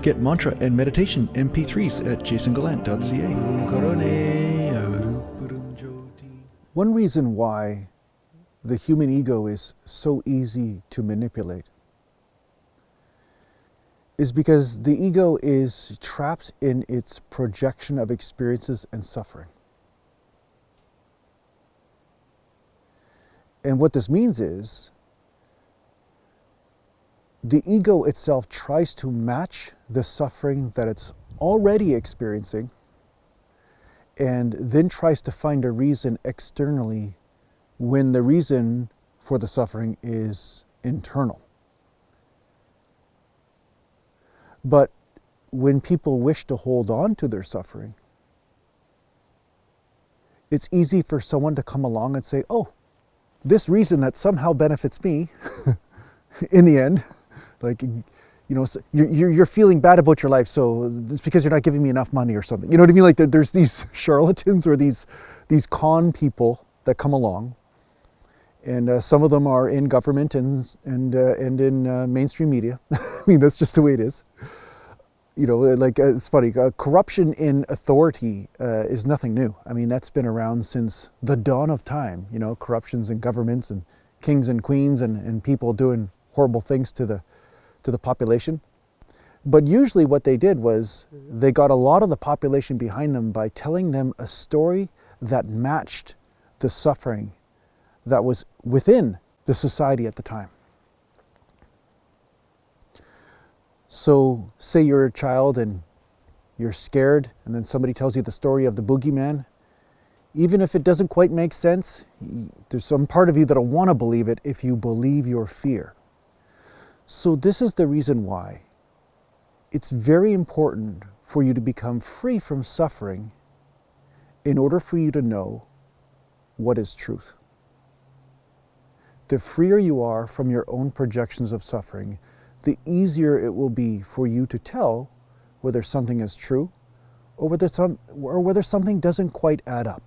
Get mantra and meditation MP3s at JasonGallant.ca. One reason why the human ego is so easy to manipulate is because the ego is trapped in its projection of experiences and suffering. And what this means is the ego itself tries to match the suffering that it's already experiencing and then tries to find a reason externally when the reason for the suffering is internal. But when people wish to hold on to their suffering, it's easy for someone to come along and say, oh, this reason that somehow benefits me in the end, like, you know, you're feeling bad about your life, so it's because you're not giving me enough money or something. You know what I mean? Like there's these charlatans or these con people that come along, and some of them are in government and in mainstream media. I mean, that's just the way it is. You know, like it's funny. Corruption in authority is nothing new. I mean, that's been around since the dawn of time. You know, corruptions in governments and kings and queens and people doing horrible things to the population. But usually what they did was they got a lot of the population behind them by telling them a story that matched the suffering that was within the society at the time. So say you're a child and you're scared, and then somebody tells you the story of the boogeyman. Even if it doesn't quite make sense, there's some part of you that'll want to believe it if you believe your fear. So this is the reason why it's very important for you to become free from suffering in order for you to know what is truth. The freer you are from your own projections of suffering, the easier it will be for you to tell whether something is true or whether something doesn't quite add up.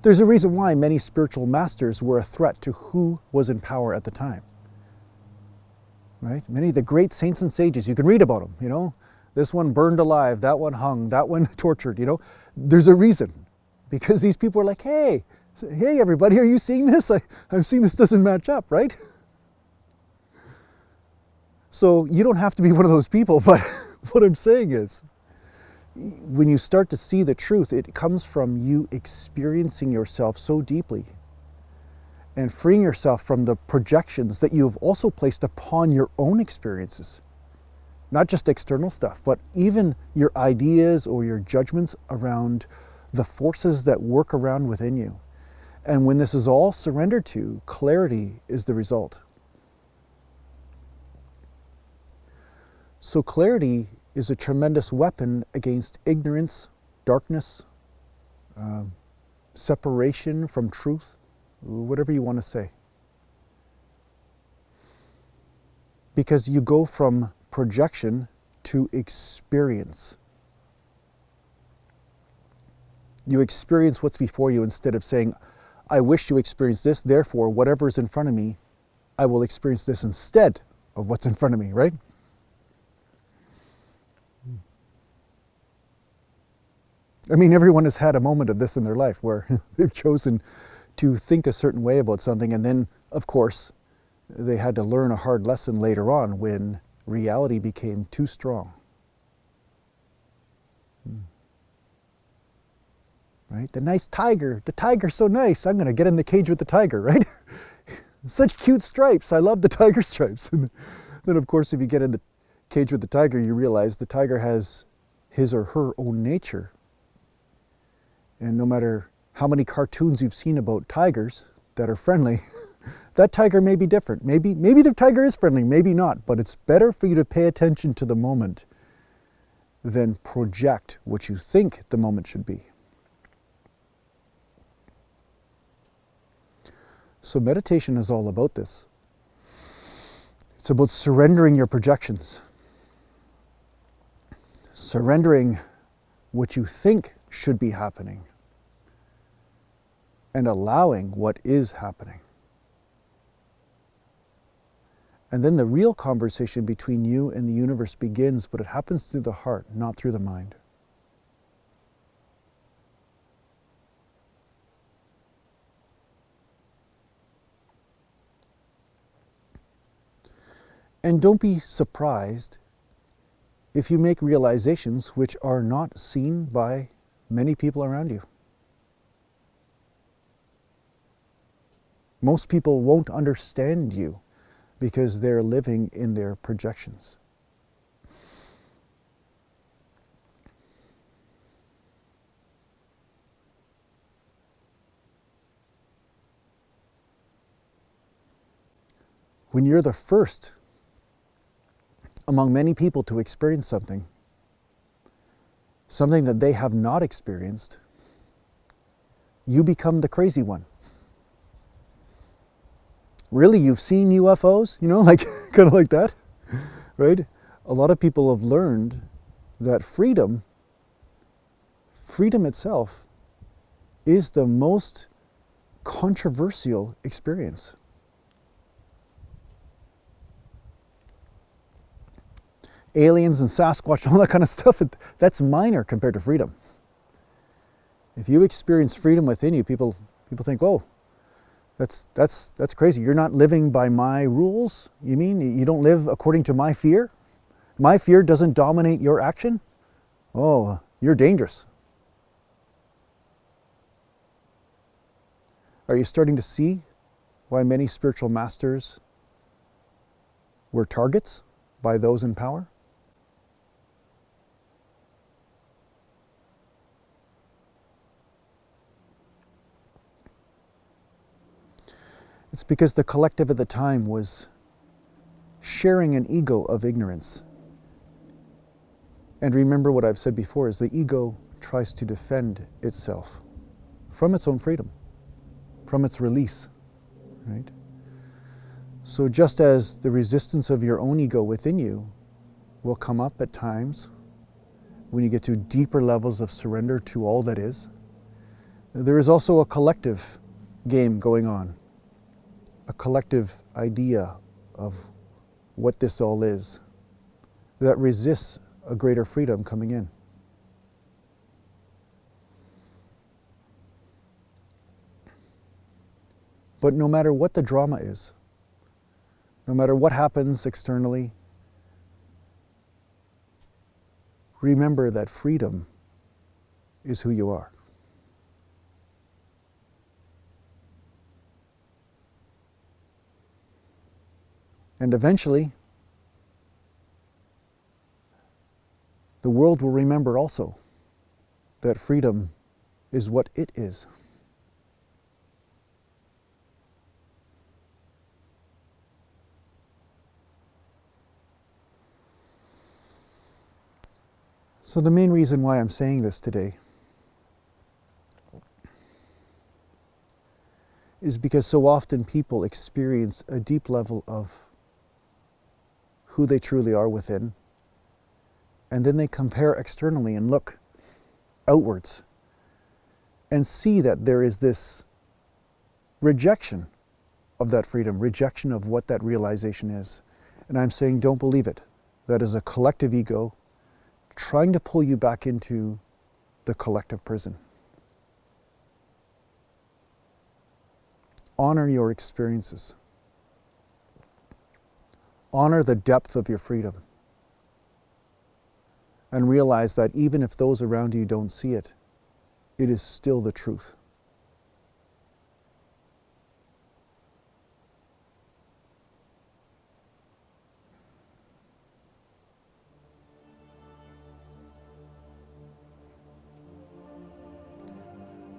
There's a reason why many spiritual masters were a threat to who was in power at the time. Right? Many of the great saints and sages, you can read about them, you know. This one burned alive, that one hung, that one tortured, you know. There's a reason. Because these people are like, hey everybody, are you seeing this? I'm seeing this doesn't match up, right? So you don't have to be one of those people, but what I'm saying is, when you start to see the truth, it comes from you experiencing yourself so deeply and freeing yourself from the projections that you've also placed upon your own experiences. Not just external stuff, but even your ideas or your judgments around the forces that work around within you. And when this is all surrendered to, clarity is the result. So clarity is a tremendous weapon against ignorance, darkness, separation from truth, whatever you want to say. Because you go from projection to experience. You experience what's before you instead of saying, I wish to experience this, therefore whatever is in front of me, I will experience this instead of what's in front of me, right? I mean, everyone has had a moment of this in their life where they've chosen to think a certain way about something, and then, of course, they had to learn a hard lesson later on when reality became too strong. Right? The tiger's so nice, I'm going to get in the cage with the tiger, right? Such cute stripes, I love the tiger stripes. And then, of course, if you get in the cage with the tiger, you realize the tiger has his or her own nature. And no matter how many cartoons you've seen about tigers that are friendly, that tiger may be different. Maybe the tiger is friendly, maybe not, but it's better for you to pay attention to the moment than project what you think the moment should be. So meditation is all about this. It's about surrendering your projections. Surrendering what you think should be happening and allowing what is happening. And then the real conversation between you and the universe begins, but it happens through the heart, not through the mind. And don't be surprised if you make realizations which are not seen by many people around you. Most people won't understand you because they're living in their projections. When you're the first among many people to experience something that they have not experienced, you become the crazy one. Really, you've seen UFOs? You know, like kind of like that, right? A lot of people have learned that freedom itself is the most controversial experience. Aliens and Sasquatch, all that kind of stuff, that's minor compared to freedom. If you experience freedom within you, people think, oh, that's crazy. You're not living by my rules? You mean you don't live according to my fear? My fear doesn't dominate your action? Oh, you're dangerous. Are you starting to see why many spiritual masters were targets by those in power? It's because the collective at the time was sharing an ego of ignorance. And remember what I've said before, is the ego tries to defend itself from its own freedom, from its release, right? So just as the resistance of your own ego within you will come up at times when you get to deeper levels of surrender to all that is, there is also a collective game going on. A collective idea of what this all is that resists a greater freedom coming in. But no matter what the drama is, no matter what happens externally, remember that freedom is who you are. And eventually, the world will remember also that freedom is what it is. So the main reason why I'm saying this today is because so often people experience a deep level of who they truly are within, and then they compare externally and look outwards and see that there is this rejection of that freedom, rejection of what that realization is. And I'm saying, don't believe it. That is a collective ego trying to pull you back into the collective prison. Honor your experiences. Honor the depth of your freedom. And realize that even if those around you don't see it, it is still the truth.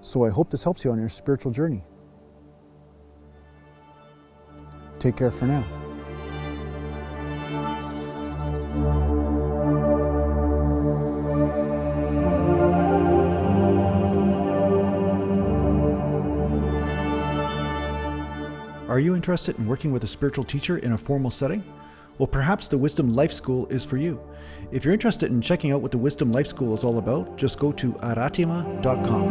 So I hope this helps you on your spiritual journey. Take care for now. Are you interested in working with a spiritual teacher in a formal setting? Well, perhaps the Wisdom Life School is for you. If you're interested in checking out what the Wisdom Life School is all about, just go to aratima.com.